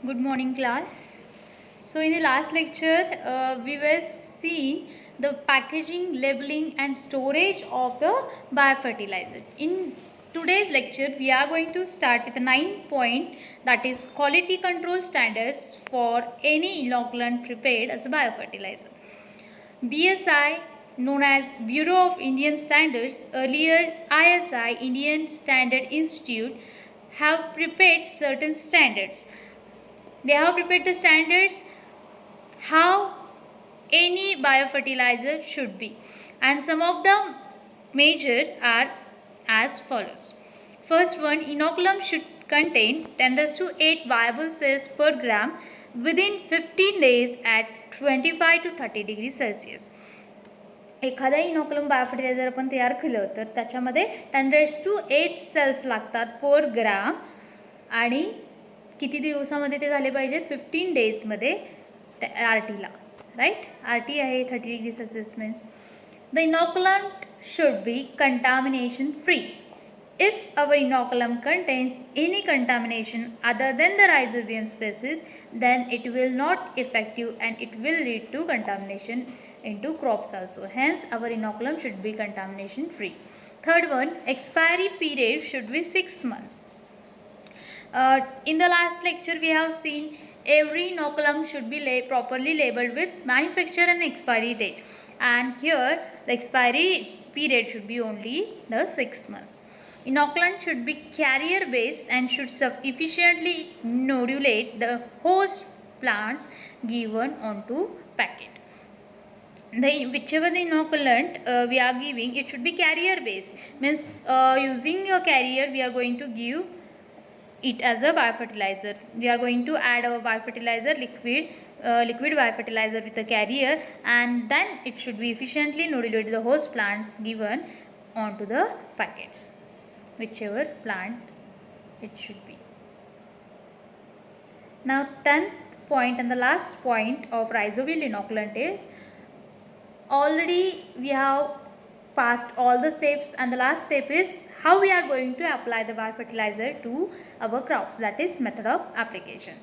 Good morning, class. So, in the last lecture, we were seeing the packaging, labeling, and storage of the biofertilizer. In today's lecture, we are going to start with the 9th point, that is quality control standards for any inoculant prepared as a biofertilizer. BSI, known as Bureau of Indian Standards, earlier ISI, Indian Standard Institute, have prepared certain standards. They have prepared the standards how any biofertilizer should be, and some of the major are as follows. First one, inoculum should contain 10⁸ viable cells per gram within 15 days at 25 to 30 degrees Celsius. एखादा inoculum biofertiliser आपण तयार केलं तर त्याच्यामध्ये 10⁸ sales लागतात पर ग्राम आणि किती दिवसामध्ये ते झाले पाहिजेत 15 डेजमध्ये RTला राईट. RT आहे 30 degree Celsius means the inoculant should be contamination free. If our inoculum contains any contamination other than the rhizobium species, then it will not effective and it will lead to contamination into crops also. Hence, our inoculum should be contamination free. Third one, expiry period should be 6 months. In the last lecture, we have seen every inoculum should be properly labeled with manufacture and expiry date. And here, the expiry period should be only the 6 months. Inoculant should be carrier based and should efficiently nodulate the host plants given onto packet. Whichever the inoculant we are giving, it should be carrier based, means using a carrier we are going to give it as a biofertilizer. We are going to add our biofertilizer liquid biofertilizer with a carrier, and then it should be efficiently nodulate the host plants given onto the packets, whichever plant it should be. Now 10th point and the last point of rhizobial inoculant is, already we have passed all the steps and the last step is how we are going to apply the biofertilizer to our crops, that is method of application.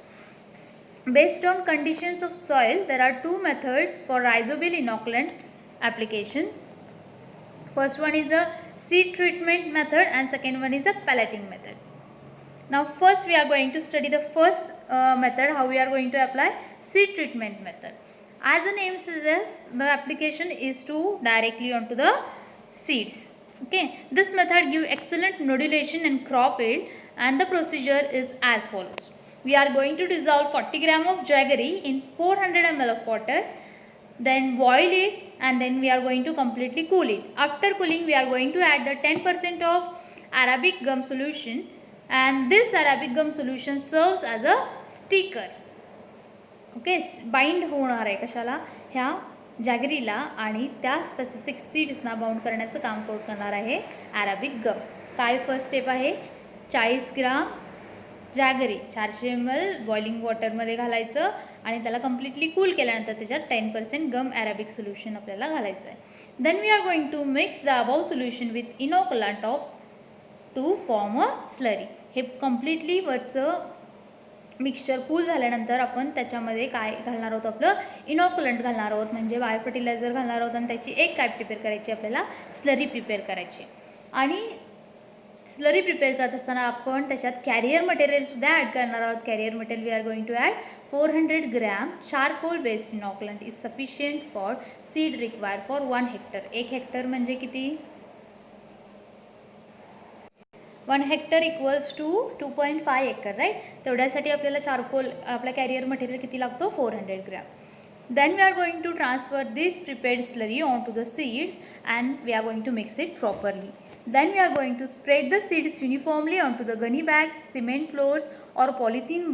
Based on conditions of soil, there are two methods for rhizobial inoculant application. First one is a seed treatment method and second one is a pelleting method. Now first we are going to study the first method, how we are going to apply seed treatment method. As the name suggests, the application is to directly onto the seeds. Okay, this method gives excellent nodulation and crop yield, and the procedure is as follows. We are going to dissolve 40 gram of jaggery in 400 ml of water, then boil it, and then we are going to completely cool it. After cooling, we are going to add the 10% of Arabic gum solution, and this Arabic gum solution serves as a sticker. Okay, bind होणार आहे कशाला, ह्या जॅगरीला आणि त्या specific सीड्सना bound करण्याचं काम कोण करणार आहे, अरेबिक गम. काय फर्स्ट स्टेप आहे, 40 ग्राम जॅगरी 400 ml बॉइलिंग वॉटरमध्ये घालायचं आणि त्याला कम्प्लिटली कूल केल्यानंतर त्याच्यात 10% गम अरेबिक सोल्युशन आपल्याला घालायचं आहे. Then we are going to mix the above solution with inoculant of to form a slurry. हे कम्प्लिटली वरचं मिक्सचर कूल झाल्यानंतर आपण त्याच्यामध्ये काय घालणार आहोत, आपलं इनोकुलंट घालणार आहोत, म्हणजे बायोफर्टिलायझर घालणार आहोत आणि त्याची एक काय प्रिपेअर करायची, आपल्याला स्लरी प्रिपेअर करायची. आणि स्लरी प्रिपेअर करत असताना आपण त्याच्यात कॅरियर मटेरियलसुद्धा ॲड करणार आहोत. Carrier material we are going to add 400 gram charcoal based inoculant is sufficient for seed require for 1 hectare. 1 hectare म्हणजे किती, 1 hectare equals to 2.5 acre right. तेवढ्यासाठी आपल्याला चारकोल आपला कॅरियर मटेरियल किती लागतो, 400 gram. Then we are going to transfer this prepared slurry onto the seeds and we are going to mix it properly. Then we are going to spread the seeds uniformly onto the gunny bags, cement floors or polythene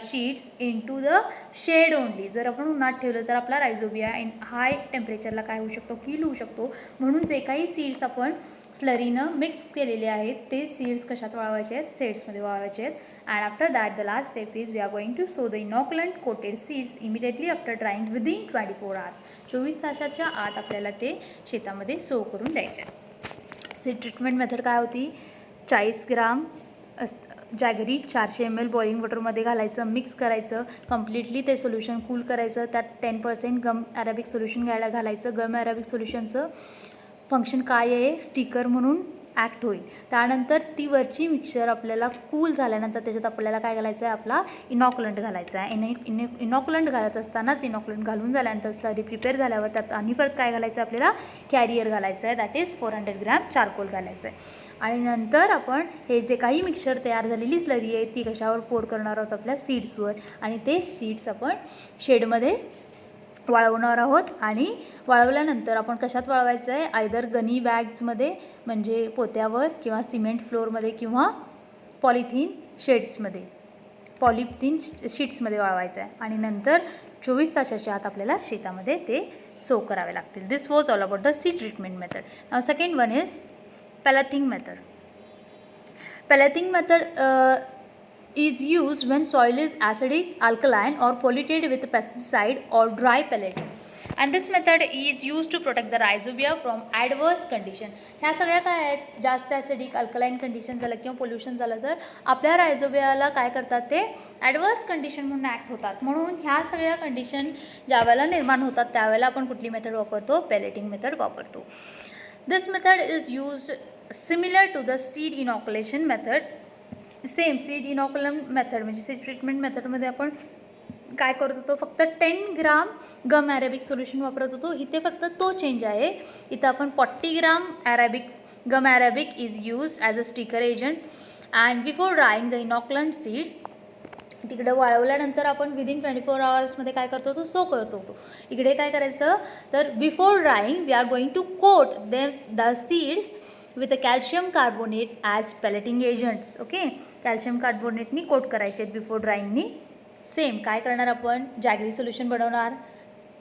sheets into the shade only. जर आपण उन्हात ठेवलं तर आपला रायझोबिया हाय टेम्परेचरला काय होऊ शकतो, किल होऊ शकतो. म्हणून जे काही सीड्स आपण स्लरीनं मिक्स केलेले आहेत ते सीड्स कशात वाळवायचे आहेत, सेड्समध्ये वाळवायचे आहेत. And after that the last step is we are going to sow the inoculant coated seeds immediately after drying within 24 hours. 24 तासाच्या आत आपल्याला ते शेतामध्ये सो करून द्यायचे. सीड ट्रीटमेंट मेथड काय होती, 40 ग्राम जॅगरी 400 ml बॉइलिंग वॉटरमध्ये घालायचं, मिक्स करायचं, कम्प्लिटली ते सोल्युशन कूल करायचं, त्यात 10% गम ॲराबिक सोल्युशन घालायचं. गम ॲराबिक सोल्युशनचं फंक्शन काय आहे, स्टिकर म्हणून ॲक्ट होईल. त्यानंतर ती वरची मिक्सचर आपल्याला कूल झाल्यानंतर त्याच्यात आपल्याला काय घालायचं आहे, आपला इनॉक्युलंट घालायचा आहे. इनॉक्युलंट घालत असतानाच इनॉक्युलंट घालून झाल्यानंतर स्लरी प्रिपेअर झाल्यावर त्यात आणि परत काय घालायचं आहे, आपल्याला कॅरियर घालायचं आहे, दॅट इज 400 ग्रॅम चारकोल घालायचं आहे. आणि नंतर आपण हे जे काही मिक्सचर तयार झालेली स्लरी आहे ती कशावर पोर करणार आहोत, आपल्या सीड्सवर. आणि ते सीड्स आपण शेडमध्ये वाळवणार आहोत. आणि वाळवल्यानंतर आपण कशात वाळवायचं आहे, आयदर गनी बॅग्समध्ये म्हणजे पोत्यावर, किंवा सिमेंट फ्लोअरमध्ये, किंवा पॉलिथिन शीट्समध्ये वाळवायचं आहे. आणि नंतर 24 तासाच्या आत आपल्याला शेतामध्ये ते सो करावे लागतील. This was all about the seed treatment method. Now second one is pelleting method. Pelleting method is used when soil is acidic, alkaline or polluted with pesticide or dry pelleting. And this method is used to protect the rhizobia from adverse condition. ह्या सगळ्या काय आहेत, जास्त acidic alkaline condition झालं किंवा pollution झालं तर आपल्या रायझोबियाला काय करतात, ते ॲडवर्स कंडिशन म्हणून ॲक्ट होतात. म्हणून ह्या सगळ्या कंडिशन ज्या वेळेला निर्माण होतात त्यावेळेला आपण कुठली मेथड वापरतो, पेलेटिंग मेथड वापरतो. This method is used similar to the seed inoculation method. Same seed inoculum method म्हणजे सीड ट्रीटमेंट मेथडमध्ये आपण काय करत होतो, फक्त 10 ग्राम गम ॲरेबिक सोल्युशन वापरत होतो. इथे फक्त तो चेंज आहे. इथं आपण 40 gram gum arabic is use as a sticker agent. And before drying the inoculant seeds, तिकडे वाळवल्यानंतर आपण विदिन 24 आवर्समध्ये काय करतो, तो सो करतो होतो. इकडे काय करायचं तर before drying we are going to coat the seeds with a calcium carbonate as pelleting agents. Okay, calcium कार्बोनेटनी कोट करायचे आहेत बिफोर ड्राईंगनी. सेम काय करणार, आपण जॅगरी सोल्युशन बनवणार,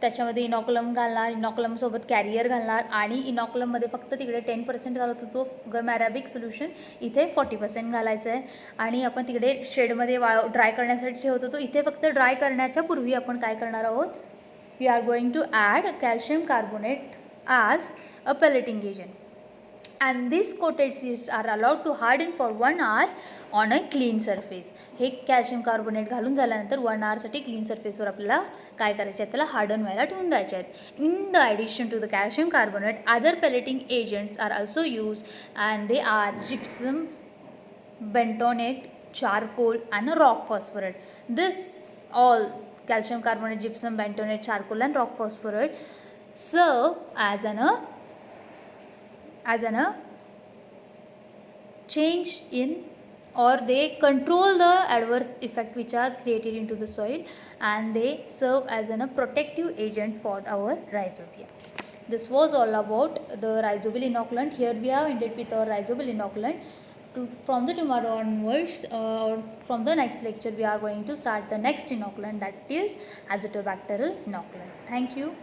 त्याच्यामध्ये इनॉक्युलम घालणार, इनॉक्युलमसोबत कॅरियर घालणार. आणि इनॉक्युलममध्ये फक्त तिकडे 10% घालत होतो गम ॲराबिक सोल्युशन, इथे 40% घालायचं आहे. आणि आपण तिकडे शेडमध्ये ड्राय करण्यासाठी ठेवत होतो, इथे फक्त ड्राय करण्याच्या पूर्वी आपण काय करणार आहोत, we are going to add calcium carbonate as a pelleting agent. And these coated seeds are allowed to harden for 1 hour on a clean surface. हे कॅल्शियम कार्बोनेट घालून झाल्यानंतर 1 hourसाठी क्लीन सरफेसवर आपल्याला काय करायचे आहे, त्याला हार्डन व्हायला ठेवून द्यायचे आहेत. In the addition to the calcium carbonate other pelleting agents are also use and they are gypsum, bentonite, charcoal and rock phosphorate. This all calcium carbonate, gypsum, bentonate, charcoal and rock phosphorate serve as a change in, or they control the adverse effect which are created into the soil, and they serve as a protective agent for our rhizobia. This was all about the rhizobial inoculant. Here we have ended with our rhizobial inoculant. From the tomorrow onwards, or from the next lecture, we are going to start the next inoculant, that is azotobacterial inoculant. Thank you.